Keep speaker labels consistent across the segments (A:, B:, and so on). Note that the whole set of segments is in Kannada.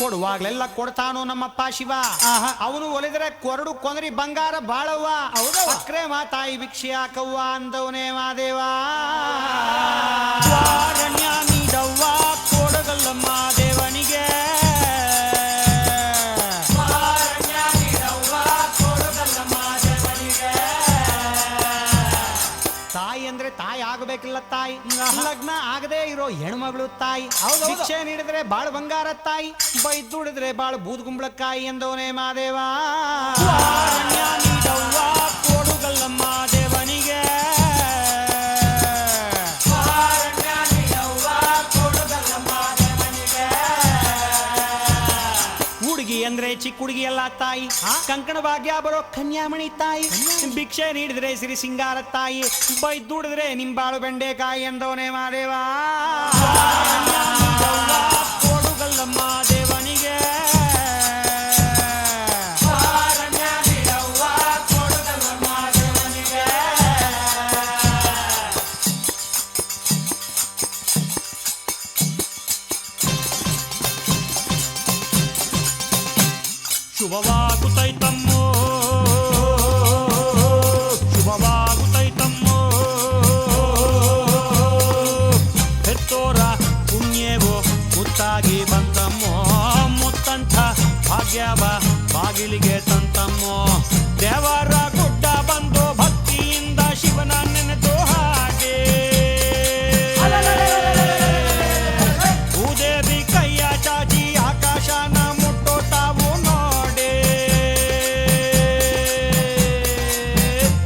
A: ಕೊಡುವಾಗ್ಲೆಲ್ಲ ಕೊಡ್ತಾನು ನಮ್ಮಪ್ಪ ಶಿವ. ಅವನು ಒಲಿದ್ರೆ ಕೊರಡು ಕೊಂದ್ರಿ ಬಂಗಾರ ಬಾಳವ್ವ. ಅಕ್ರೆ ಮಾತಾಯಿ ಭಿಕ್ಷೆ ಹಾಕವ್ವ ಅಂದವನೇ ಮಾದೇವ. ಅರಣ್ಯ ನೀಡವ್ವ ಕೊಡಗಲ್ಲ ಮಾದೇವನಿಗೆ. ತಾಯಿ ಅಂದ್ರೆ ತಾಯಿ ಆಗಬೇಕಿಲ್ಲ ತಾಯಿ. ಲಗ್ನ ಆಗದೆ ಇರೋ ಹೆಣ್ಮಗಳು ತಾಯಿ. ಭಿಕ್ಷೆ ನೀಡಿದ್ರೆ ಬಾಳ ಬಂಗಾರ ತಾಯಿ, ಬೈದುಡಿದ್ರೆ ಬಾಳ ಬೂದ್ಗುಂಬಳಕಾಯಿ ಎಂದವನೇ ಮಾದೇವ. ನೀಡವ್ವ ಕೊಡುಗಲ್ಲ ಮಾದೇವನಿಗೆ. ಹುಡುಗಿ ಅಂದ್ರೆ ಚಿಕ್ಕ ಹುಡುಗಿ ಎಲ್ಲ ತಾಯಿ, ಕಂಕಣ ಭಾಗ್ಯ ಬರೋ ಕನ್ಯಾಮಣಿ ತಾಯಿ. ಭಿಕ್ಷೆ ನೀಡಿದ್ರೆ ಸಿರಿ ಸಿಂಗಾರ ತಾಯಿ, ಬೈದುಡಿದ್ರೆ ನಿಂಬಾಳು ಬೆಂಡೆಕಾಯಿ ಎಂದವನೇ ಮಾದೇವ. ಕೊಡುಗಲ್ಲ ಮಾದೇವನಿಗೆ. ಶುಭವಾಗುತ್ತೈತಮ್ಮೋ ಶುಭವಾಗುತ್ತೈತಮ್ಮೋ, ಹೆತ್ತೋರ ಪುಣ್ಯವೋ ಮುತ್ತಾಗಿ ಬಂತಮ್ಮೋ. ಮುತ್ತಂಥ ಭಾಗ್ಯವ ಬಾಗಿಲಿಗೆ ತಂತಮ್ಮೋ. ದೇವರ ಗುಡ್ಡ ಬಂದು ಭಕ್ತಿಯಿಂದ ಶಿವನ ನೆನೆದು ಹಾಗೆ. ಭೂದೇವಿ ಕೈಯ ಚಾಚಿ ಆಕಾಶನ ಮುಟ್ಟೋ ತಾವು ನೋಡೆ.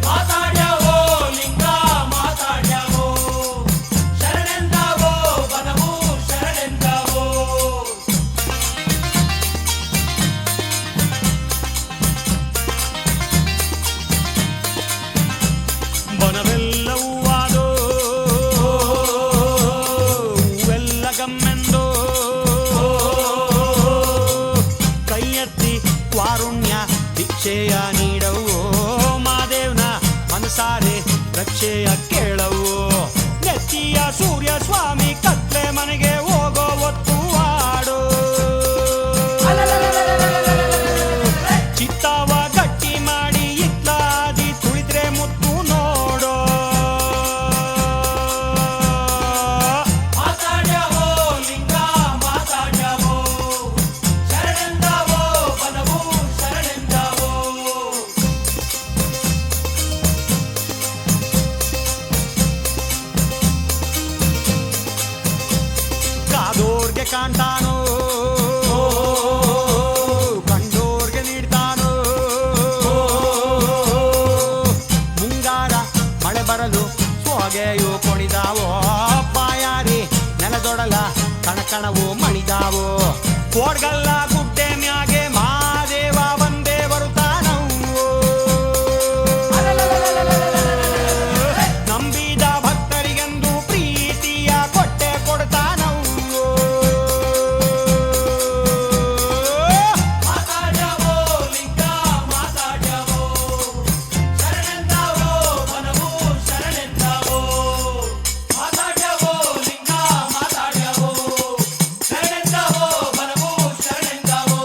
A: ಮಾತಾಡ್ಯಾವೋ ಲಿಂಗ ಮಾತಾಡ್ಯಾವೋ, ಶರಣೆಂದಾವೋ ಬನವು ಶರಣೆಂದಾವೋ. ಬನವೆಲ್ಲವೂ ಆದೋ ಹೂವೆಲ್ಲ ಗಮ್ಮೆಂದೋ. ಕೈ ಎತ್ತಿ ಕಾರುಣ್ಯ ಭಿಕ್ಷೆಯ ನೀಡವೋ. ಮಾದೇವ್ನ ಮನಸಾರೆ ರಕ್ಷೆಯ ಕೇಳವೋ. ನೆತ್ತಿಯ ಸೂರ್ಯ ಸ್ವಾಮಿ ಕತ್ಲೆ ಮನೆಗೆ ಹೋಗೋ ಹೊತ್ತು ಆಡೋ. ಚಿತ್ತವ ಗಟ್ಟಿ ಮಾಡಿ ಇತ್ಲಾದಿ ತುಳಿದ್ರೆ ಮುತ್ತು ನೋಡೋ. ಮಾತಾಡ್ಯಾವೋ ಲಿಂಗ ಮಾತಾಡ್ಯಾವೋ, ಶರಣೆಂದಾವೋ ಬನವು ಶರಣೆಂದಾವೋ. ಕಾದೋರ್ಗೆ ಕಾಣ್ತಾನೋ, ಕಂಡೋರ್ಗೆ ನೀಡ್ತಾನೋ. ಮುಂಗಾರ ಮಳೆ ಬರಲು ಸೋಗೆಯು ಕೊಡಿದಾವೋ. ಬಾಯಾರಿ ನೆಲದೊಡಲ ಕಣಕಣವು ಮಣಿದಾವೋ. ಕೋಡ್ಗಲ್ಲ ಗುಡ್ಡೆ ಮ್ಯಾಗೆ ಮಾದೇವ ಬಂದೇ ಬರುತ್ತಾನವು. ನಂಬಿದ ಭಕ್ತರಿಗೆಂದು ಪ್ರೀತಿಯ ಕೊಟ್ಟೆ ಕೊಡ್ತಾನವು. ಮಾತಾಡ್ಯಾವೋ ಲಿಂಗ ಮಾತಾಡ್ಯಾವೋ, ಶರಣೆಂದಾವೋ ಬನವು ಶರಣೆಂದಾವೋ. ಮಾತಾಡ್ಯಾವೋ ಲಿಂಗ ಮಾತಾಡ್ಯಾವೋ, ಶರಣೆಂದಾವೋ ಬನವು ಶರಣೆಂದಾವೋ.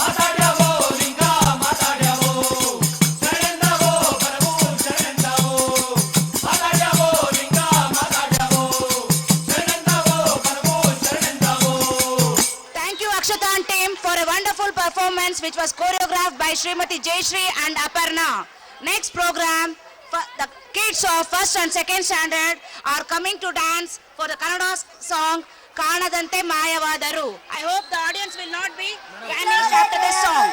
A: ಮಾತಾಡ್ಯಾವೋ ಲಿಂಗ ಮಾತಾಡ್ಯಾವೋ, ಶರಣೆಂದಾವೋ ಬನವು ಶರಣೆಂದಾವೋ. ಮಾತಾಡ್ಯಾವೋ ಲಿಂಗ ಮಾತಾಡ್ಯಾವೋ, ಶರಣೆಂದಾವೋ ಬನವು ಶರಣೆಂದಾವೋ.
B: Thank you Akshata and team for a wonderful performance which was choreographed by Srimati Jayashree and Aparna. Next program, the kids of first and second standard are coming to dance for the Kannada song Kanadante Mayavadaru. I hope the audience will not be vanished after this song.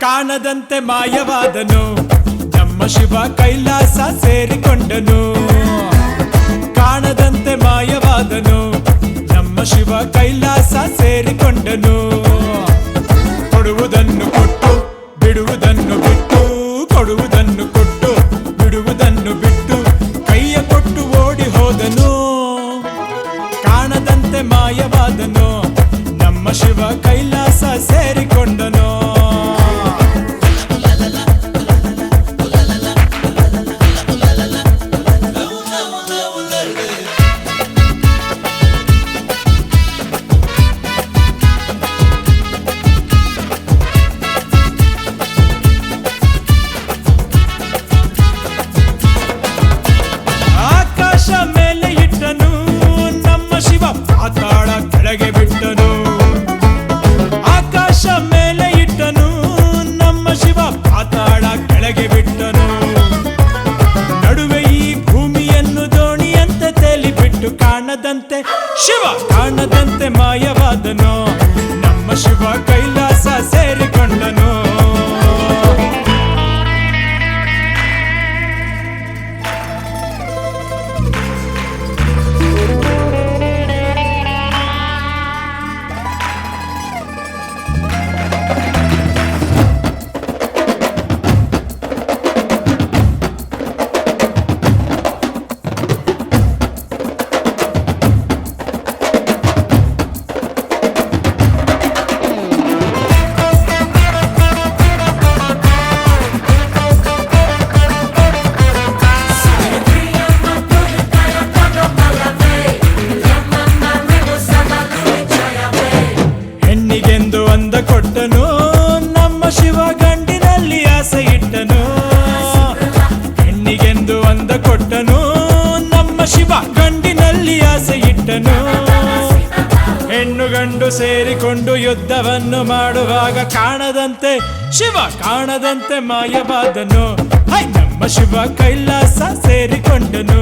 C: ಕಾಣದಂತೆ ಮಾಯವಾದನು ನಮ್ಮ ಶಿವ ಕೈಲಾಸ ಸೇರಿಕೊಂಡನು. ಕಾಣದಂತೆ ಮಾಯವಾದನು ನಮ್ಮ ಶಿವ ಕೈಲಾಸ ಸೇರಿಕೊಂಡನು. ಕೊಡುವುದನ್ನು ಕೊಟ್ಟು ಬಿಡುವುದನ್ನು ಬಿಟ್ಟು ಕೊಡುವುದು ಕೈಲಾಸ ಸೇರಿಕೊಂಡನು. ಆಕಾಶ ಮೇಲೆ ಇಟ್ಟನು, ನಮ್ಮ ಶಿವ ಪಾತಾಳ ಕೆಳಗೆ ಬಿಟ್ಟನು. ಆಕಾಶ ಮೇಲೆ ಇಟ್ಟನು, ನಮ್ಮ ಶಿವ ಪಾತಾಳ ಕೆಳಗೆ ಬಿಟ್ಟನು. ನಡುವೆ ಈ ಭೂಮಿಯನ್ನು ದೋಣಿಯಂತೆ ತೇಲಿಬಿಟ್ಟು ಕಾಣದಂತೆ ಶಿವ ಕಾಣದಂತೆ ಮಾಯವಾದನು. ನಮ್ಮ ಶಿವ ಕೈಲಾಸ ಸೇರಿಕೊಂಡನು. ಹೆಣ್ಣಿಗೆಂದು ಅಂದ ಕೊಟ್ಟನು, ನಮ್ಮ ಶಿವ ಗಂಡಿನಲ್ಲಿ ಆಸೆ ಇಟ್ಟನು. ಹೆಣ್ಣಿಗೆಂದು ಅಂದ ಕೊಟ್ಟನು, ನಮ್ಮ ಶಿವ ಗಂಡಿನಲ್ಲಿ ಆಸೆ ಇಟ್ಟನು. ಹೆಣ್ಣು ಗಂಡು ಸೇರಿಕೊಂಡು ಯುದ್ಧವನ್ನು ಮಾಡುವಾಗ ಕಾಣದಂತೆ ಶಿವ ಕಾಣದಂತೆ ಮಾಯವಾದನು. ಹೈ ನಮ್ಮ ಶಿವ ಕೈಲಾಸ ಸೇರಿಕೊಂಡನು.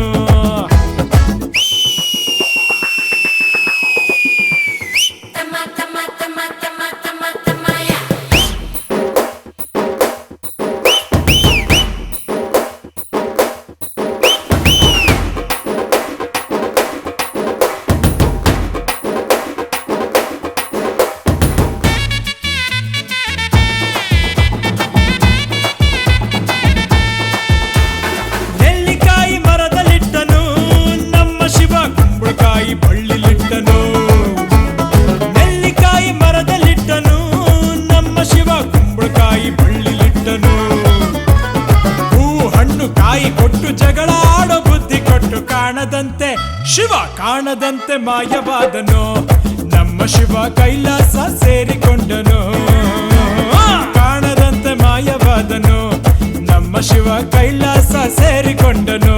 C: ನೆಲ್ಲಿಕಾಯಿ ಮರದಲ್ಲಿಟ್ಟನು, ನಮ್ಮ ಶಿವ ಕುಂಬಳಕಾಯಿ ಬಳ್ಳಿಲಿಟ್ಟನು. ನೆಲ್ಲಿಕಾಯಿ ಮರದಲ್ಲಿಟ್ಟನು, ನಮ್ಮ ಶಿವ ಕುಂಬಳಕಾಯಿ ಬಳ್ಳಿಲಿಟ್ಟನು. ಹೂ ಹಣ್ಣು ಕಾಯಿ ಕೊಟ್ಟು ಜಗಳ ಆಡೋ ಬುದ್ಧಿ ಕೊಟ್ಟು ಕಾಣದಂತೆ ಶಿವ ಕಾಣದಂತೆ ಮಾಯವಾದನು. ನಮ್ಮ ಶಿವ ಕೈಲಾಸ ಸೇರಿಕೊಂಡನು. ಕಾಣದಂತೆ ಮಾಯವಾದನು. ನಮ್ಮ ಶಿವ ಕೈಲಾಸ ಸೇರಿಕೊಂಡನು.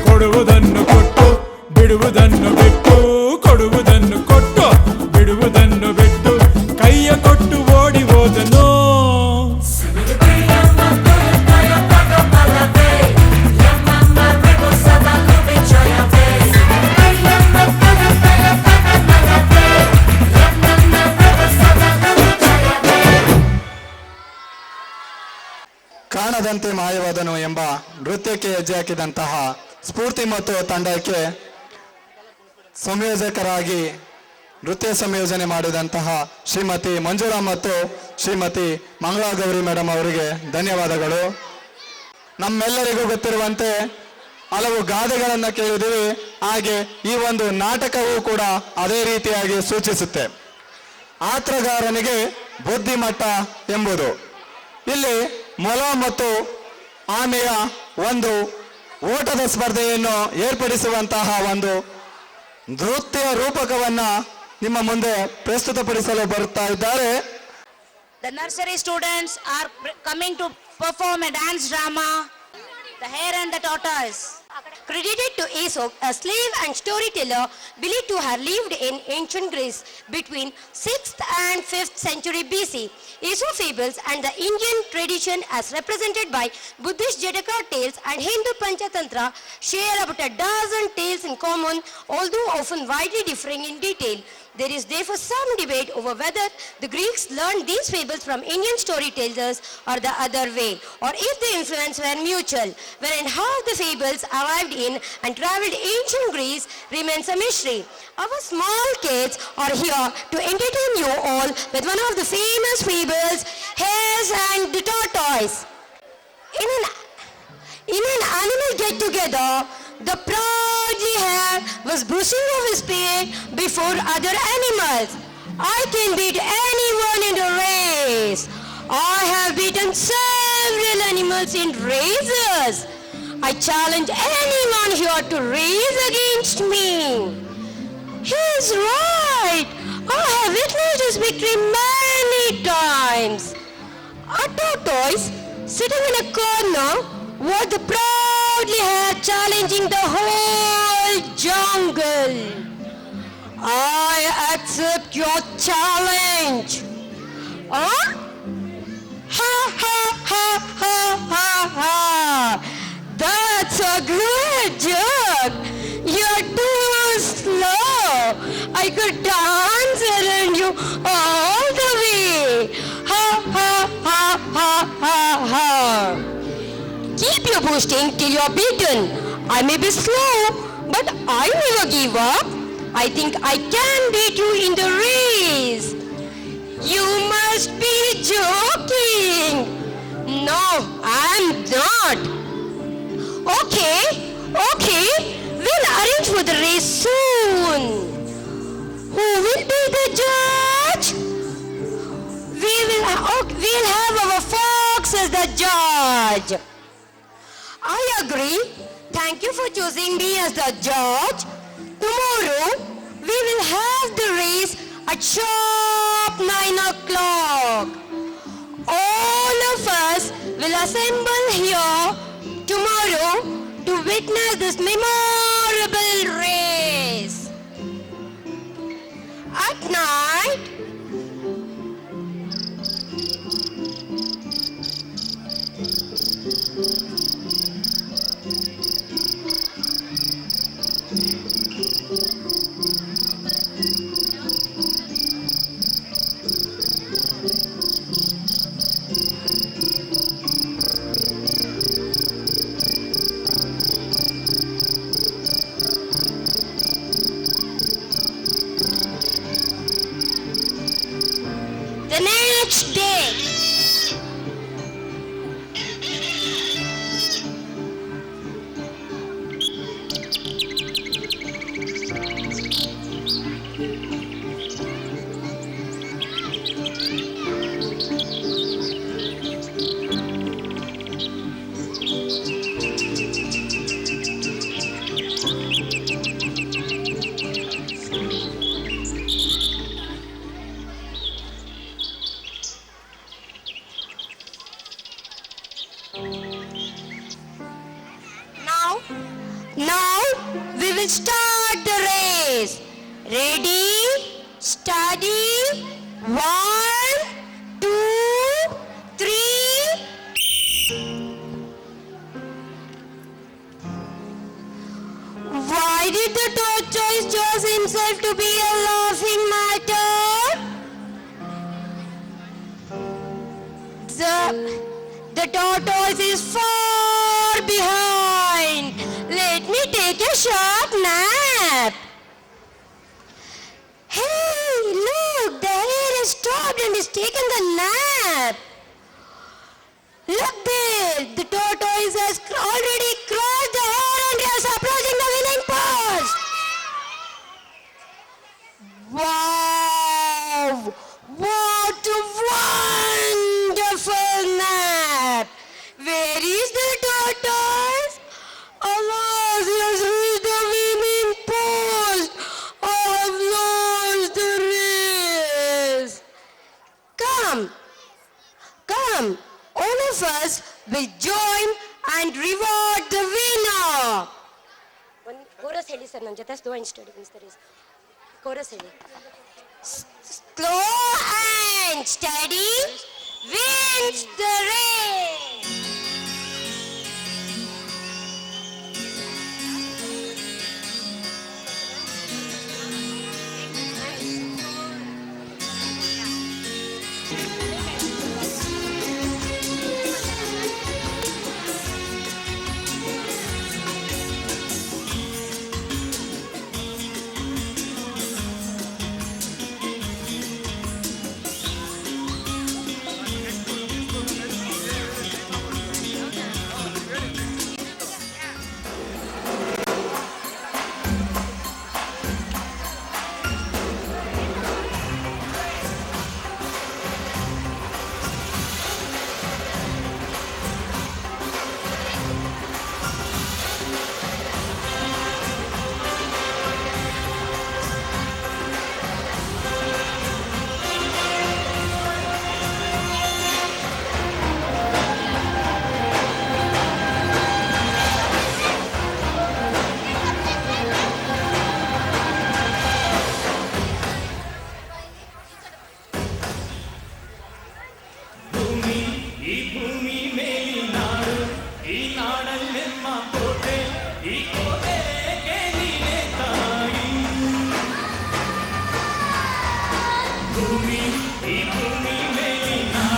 C: ಕೊಡುವುದನ್ನು ಕೊಟ್ಟು ಬಿಡುವುದನ್ನು ಬಿಟ್ಟು, ಕೊಡುವುದನ್ನು ಕೊಟ್ಟು ಬಿಡುವುದನ್ನು ಬಿಟ್ಟು, ಕೈಯ ಕೊಟ್ಟು ಓಡಿ ಹೋದನು.
D: ಕಾಣದಂತೆ ಮಾಯವಾದನು ಎಂಬ ನೃತ್ಯಕ್ಕೆ ಹೆಜ್ಜೆ ಹಾಕಿದಂತಹ ಸ್ಫೂರ್ತಿ ಮತ್ತು ತಂಡಕ್ಕೆ ಸಂಯೋಜಕರಾಗಿ ನೃತ್ಯ ಸಂಯೋಜನೆ ಮಾಡಿದಂತಹ ಶ್ರೀಮತಿ ಮಂಜುಳಾ ಮತ್ತು ಶ್ರೀಮತಿ ಮಂಗಳಾ ಗೌರಿ ಮೇಡಮ್ ಅವರಿಗೆ ಧನ್ಯವಾದಗಳು. ನಮ್ಮೆಲ್ಲರಿಗೂ ಗೊತ್ತಿರುವಂತೆ ಹಲವು ಗಾದೆಗಳನ್ನು ಕೇಳಿದ್ದೀವಿ. ಹಾಗೆ ಈ ಒಂದು ನಾಟಕವೂ ಕೂಡ ಅದೇ ರೀತಿಯಾಗಿ ಸೂಚಿಸುತ್ತೆ. ಆತ್ರಗಾರನಿಗೆ ಬುದ್ಧಿಮಟ್ಟ ಎಂಬುದು. ಇಲ್ಲಿ ಮೊಲ ಮತ್ತು ಆನೆಯ ಒಂದು ಓಟದ ಸ್ಪರ್ಧೆಯನ್ನು ಏರ್ಪಡಿಸುವಂತಹ ಒಂದು ನೃತ್ಯ ರೂಪಕವನ್ನ ನಿಮ್ಮ ಮುಂದೆ ಪ್ರಸ್ತುತಪಡಿಸಲು ಬರುತ್ತಾ ಇದ್ದಾರೆ.
B: The nursery students are coming to perform a dance drama, The Hare and the Tortoise.
E: Credited to Aesop, a slave and storyteller believed to have lived in ancient Greece between 6th and 5th century BC. Aesop fables and the Indian tradition as represented by Buddhist Jataka tales and Hindu Panchatantra share about a dozen tales in common, although often widely differing in detail. There is therefore some debate over whether the Greeks learned these fables from Indian storytellers or the other way, or if the influence were mutual, wherein how the fables arrived in and travelled ancient Greece remains a mystery. Our small kids are here to entertain you all with one of the famous fables, Hares and the Tortoise. In an animal get-together, the proudly hare was brushing off his spear before other animals. I can beat anyone in a race. I have beaten several animals in races. I challenge anyone here to race against me. He's right. I have witnessed his victory many times. A tortoise sitting in a corner was the proudly head challenging the whole jungle. I accept your challenge. Huh? Ha ha ha ha ha ha. That's a great joke. You're too slow. I could dance around you all the way. Ha ha ha ha ha ha. Keep your boasting till you're beaten. I may be slow, but I never give up. I think I can beat you in the race. You must be joking. No, I'm not. Okay, we'll arrange for the race soon. Who will be the judge? We'll have our fox as the judge. I agree. Thank you for choosing me as the judge. Tomorrow, we will have the race at sharp 9 o'clock. All of us will assemble here tomorrow to witness this memorable race. At night, the next day, Now we will start the race. Ready, steady, 1, 2, 3. Why did the tortoise choose himself to be a laughing matter? The tortoise is far behind. Let me take a short nap. Hey, look, the hare has stopped and is taken the nap. Look there, the tortoise has already crossed the hare and is approaching the winning post. Wow, what a wonderful nap. Where is the tortoise? Alas, he has reached the winning post. I have lost the race. Come, all of us will join and reward the winner. One chorus ಹೇಳಿ ಸರ್ ನನ್ನ ಜೊತೆ slow and study wins the race. Chorus ಹೇಳಿ. Slow and steady wins the race.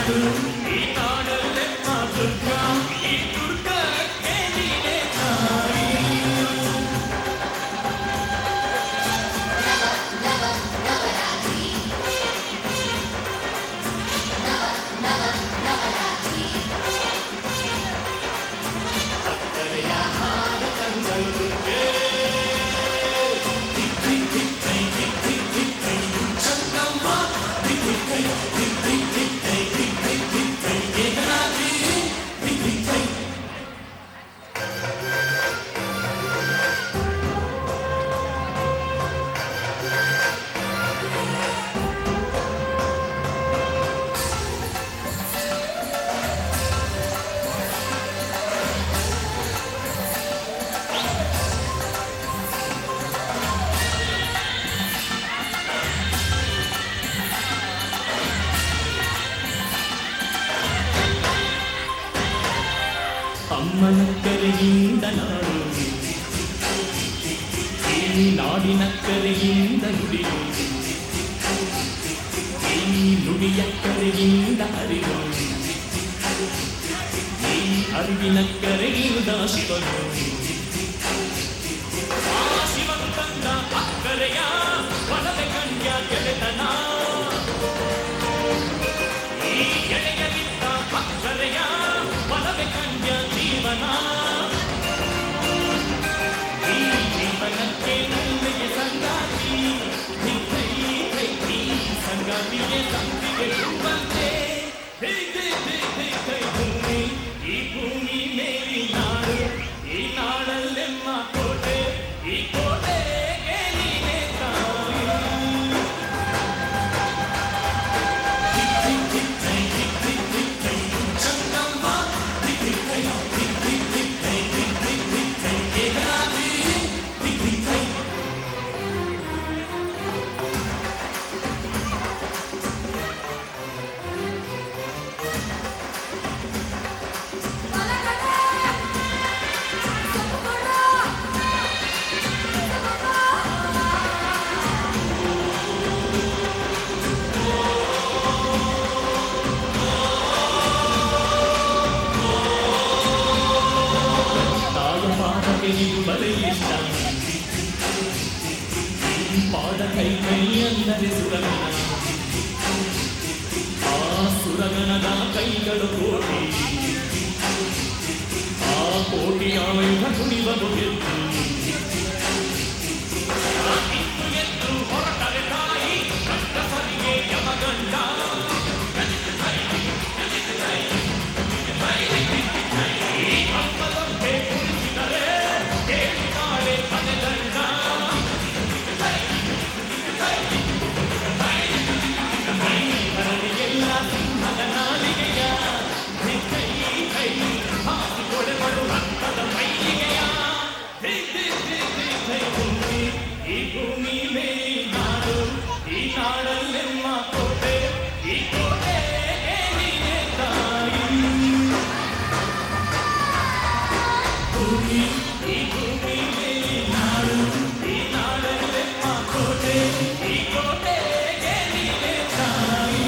C: ನಾಡು ಈ ನಾಡಲ್ಲೆಮ್ಮ ದುರ್ಗಾ ಈ ದುರ್ಗಕ್ಕೆ ನೀನೇ ತಾಯಿ ಅಮ್ಮನ ಕರೆಯಿಂದ ನಾಡು ಈ ನಾಡಿನ ಕರೆಯಿಂದ ನುಡಿದು ಈ ನುಡಿಯ ಕರೆಯಿಂದ ಅರಿವು ಈ ಅರಿವಿನ ಕರೆಯಿಂದ ಶಿವನು ಆ ಶಿವನು ತಂದ ಅಕ್ಕರೆಯ ವನದ ಕನ್ಯ ಗೆಳೆತನ ಈ ಗೆಳೆಯಲಿದ್ದ ಅಕ್ಕರೆಯ ವನದ ಕನ್ಯ ಜೀವನ ಈ ಜೀವನಕ್ಕೆ ನನ್ನೆಗೆ ಸಂಗಾತಿ ಈ ಸಂಗಾತಿಗೆ ಸಂತಿಗೆ ತುಂಬಂತೆ ಭೂಮಿ ಈ ಭೂಮಿ ಮೇಲಿ ನಾಡು ಈ ನಾಡಲ್ಲೆಮ್ಮ ಕೋಟೆ ಈ ಕೋಟೆಗೆ ನೀನೇ ತಾಯಿ ಇದು ಬಲೆ ಇಷ್ಟ ಪಾದ ಕೈ ಕೈ ಅಂದರೆ ಸುರಗಣ ಆ ಸುರಗಣದ ಕೈಗಳು ಕೋಟಿ ಆ ಕೋಟಿಯ ಆಯುಧ ಕುಣಿಬಲು ಗೆದ್ದು ಎದ್ದು ಹೊರಟರೆ ತಾಯಿ ಕಷ್ಟ ಸರಿಗೆ ಯಮಗಂಡ ಈ ಹಬ್ಬದೊಂದೇ ಕುಣಿಸಿದರೆ ಕೇಳಿದಾಳೆ ಮನೆಗಂಡ ಮರಳಿಗೆಲ್ಲ ಸಿಂಹದ ನಾಲಿಗೆಯ ಕೈ ಕೈ ಹಾಕಿಕೊಳೆಗಳು ರಕ್ತದ ಮೈಲಿಗೆಯ ಭೂಮಿ ಈ ಭೂಮಿ ಮೇಲಿ ನಾಡು ಈ ನಾಡಲ್ಲೆಮ್ಮ ಕೋಟೆ ಈ ಕೋಟೆ ನೀನೇ ತಾಯಿ ಭೂಮಿ ಈ ಭೂಮಿ ಮೇಲಿ ನಾಡು ಈ ನಾಡಲ್ಲೆಮ್ಮ ಕೋಟೆ ಈ ಕೋಟೆಗೆ ನೀನೇ ತಾಯಿ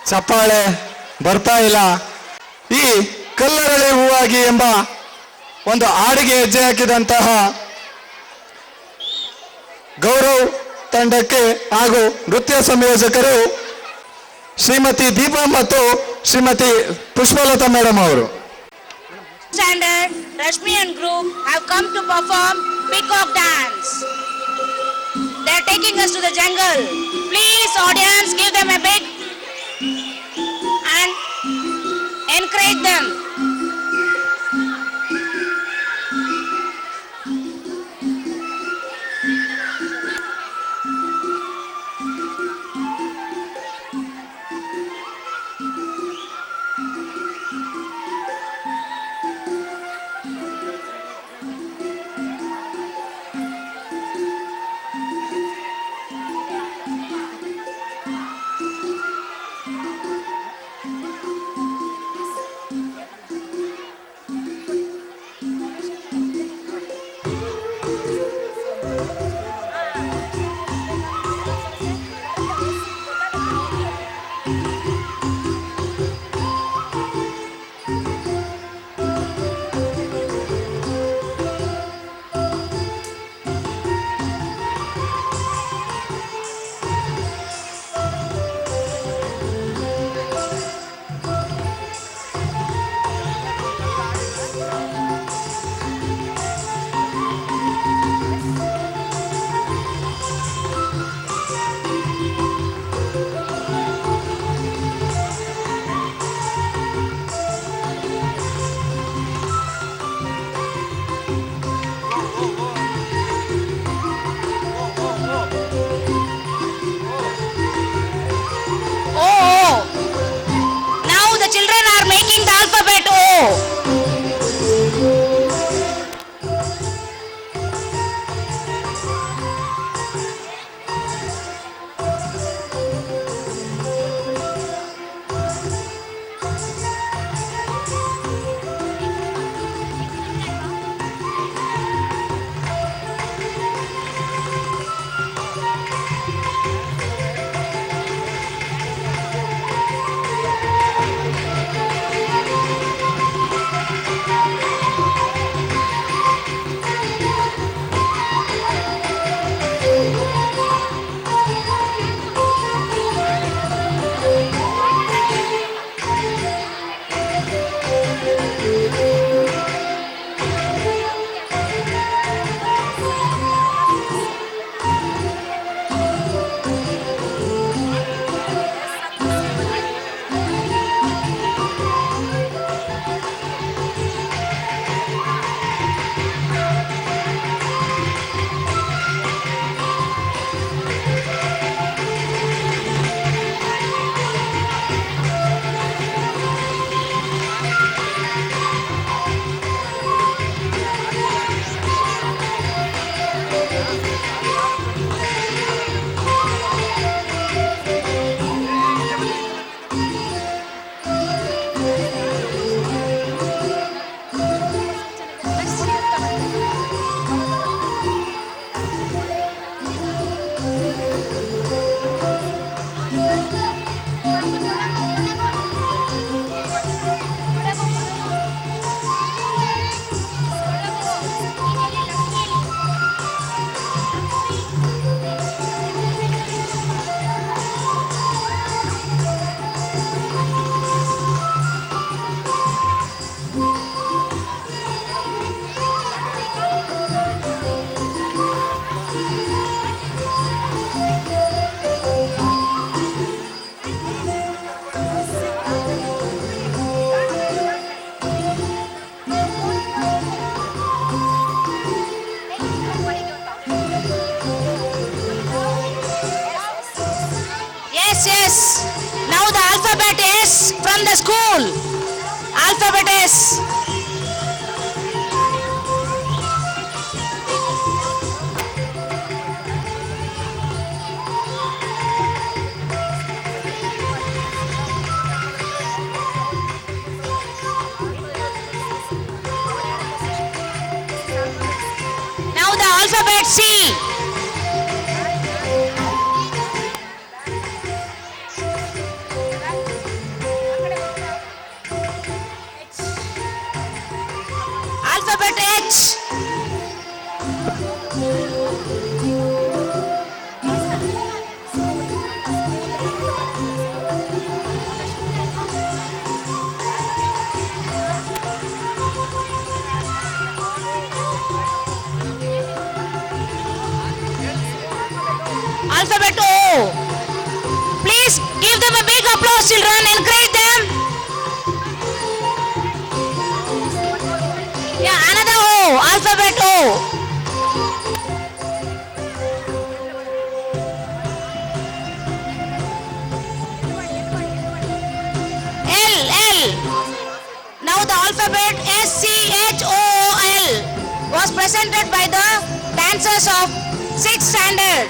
D: ಚಪ್ಪಾಳೆ ಬರ್ತಾ ಇಲ್ಲ. ಈ ಕಲ್ಲರಳಿ ಹೂವಾಗಿ ಎಂಬ ಒಂದು ಹಾಡಿಗೆ ಹೆಜ್ಜೆ ಹಾಕಿದಂತಹ ಗೌರವ್ ತಂಡಕ್ಕೆ ಹಾಗೂ ನೃತ್ಯ ಸಂಯೋಜಕರು ಶ್ರೀಮತಿ ದೀಪಾ ಮತ್ತು ಶ್ರೀಮತಿ ಪುಷ್ಪಲತಾ ಮೇಡಮ್ ಅವರು.
B: Standard Rashmi and group have come to perform Peacock Dance. They are taking us to the jungle. Please, audience, give them a big and encourage them. Oh, now the children are making the alphabet O. Yes, yes. Now the alphabet is from the school. Alphabet is. Now the alphabet C. Alphabet H. alphabet O. Please give them a big applause, children. Encourage them. Yeah, another O. Alphabet O. L. Now the alphabet SCHOOL was presented by the dancers of 6th standard.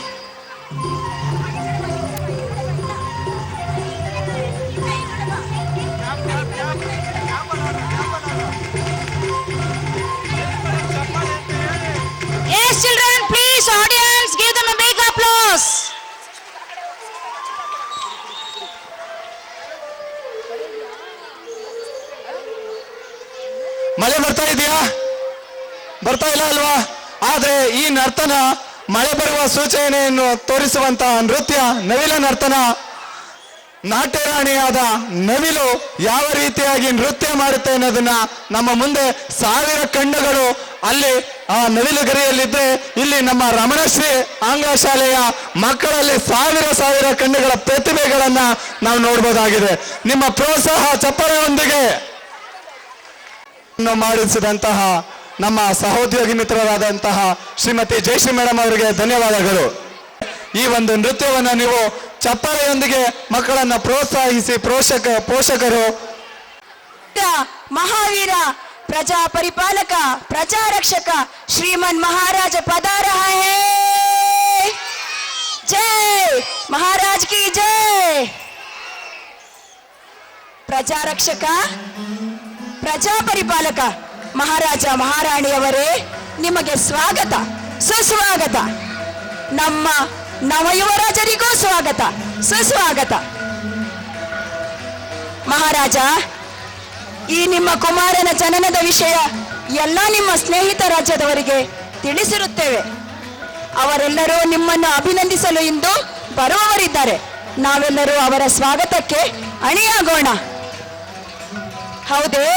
B: Yes, children, please, audience, give them a big applause.
D: ಮಳೆ ಬರ್ತಾ ಇದೆಯಾ? ಬರ್ತಾ ಇಲ್ಲ ಅಲ್ವಾ? ಆದ್ರೆ ಈ ನರ್ತನ ಮಳೆ ಬರುವ ಸೂಚನೆಯನ್ನು ತೋರಿಸುವಂತಹ ನೃತ್ಯ ನವಿಲ ನರ್ತನ. ನಾಟ್ಯರಾಣಿಯಾದ ನವಿಲು ಯಾವ ರೀತಿಯಾಗಿ ನೃತ್ಯ ಮಾಡುತ್ತೆ ಅನ್ನೋದನ್ನ ನಮ್ಮ ಮುಂದೆ ಸಾವಿರ ಕಣ್ಣುಗಳು ಅಲ್ಲಿ ಆ ನವಿಲು ಗರಿಯಲ್ಲಿದ್ರೆ, ಇಲ್ಲಿ ನಮ್ಮ ರಮಣಶ್ರೀ ಆಂಗ್ಲ ಶಾಲೆಯ ಮಕ್ಕಳಲ್ಲಿ ಸಾವಿರ ಕಣ್ಣುಗಳ ಪ್ರತಿಭೆಗಳನ್ನ ನಾವು ನೋಡ್ಬೋದಾಗಿದೆ. ನಿಮ್ಮ ಪ್ರೋತ್ಸಾಹ ಚಪ್ಪರದೊಂದಿಗೆ ಮಾಡಿಸಿದಂತಹ ನಮ್ಮ ಸಹೋದ್ಯೋಗಿ ಮಿತ್ರರಾದಂತಹ ಶ್ರೀಮತಿ ಜಯಶ್ರೀ ಮೇಡಮ್ ಅವರಿಗೆ ಧನ್ಯವಾದಗಳು. ಈ ಒಂದು ನೃತ್ಯವನ್ನ ನೀವು ಚಪ್ಪಾಳೆಯೊಂದಿಗೆ ಮಕ್ಕಳನ್ನ ಪ್ರೋತ್ಸಾಹಿಸಿ ಪೋಷಕರು
B: ಮಹಾವೀರ ಪ್ರಜಾ ಪರಿಪಾಲಕ ಪ್ರಜಾರಕ್ಷಕ ಶ್ರೀಮನ್ ಮಹಾರಾಜ ಪಧಾರ ಹೈ. ಜೈ ಮಹಾರಾಜ್ ಕಿ ಜೈ. ಪ್ರಜಾರಕ್ಷಕ ಪ್ರಜಾ ಪರಿಪಾಲಕ ಮಹಾರಾಜ ಮಹಾರಾಣಿಯವರೇ, ನಿಮಗೆ ಸ್ವಾಗತ ಸುಸ್ವಾಗತ. ನಮ್ಮ ನವಯುವರಾಜರಿಗೂ ಸ್ವಾಗತ ಸುಸ್ವಾಗತ. ಮಹಾರಾಜ, ಈ ನಿಮ್ಮ ಕುಮಾರನ ಜನನದ ವಿಷಯ ಎಲ್ಲ ನಿಮ್ಮ ಸ್ನೇಹಿತ ರಾಜ್ಯದವರಿಗೆ ತಿಳಿಸಿರುತ್ತೇವೆ. ಅವರೆಲ್ಲರೂ ನಿಮ್ಮನ್ನು ಅಭಿನಂದಿಸಲು ಇಂದು ಬರುವವರಿದ್ದಾರೆ. ನಾವೆಲ್ಲರೂ ಅವರ ಸ್ವಾಗತಕ್ಕೆ ಅಣಿಯಾಗೋಣ. ಹೌದೇ?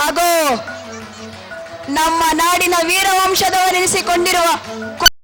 B: ಅಗೋ, ನಮ್ಮ ನಾಡಿನ ವೀರವಂಶದವರೆನಿಸಿಕೊಂಡಿರುವ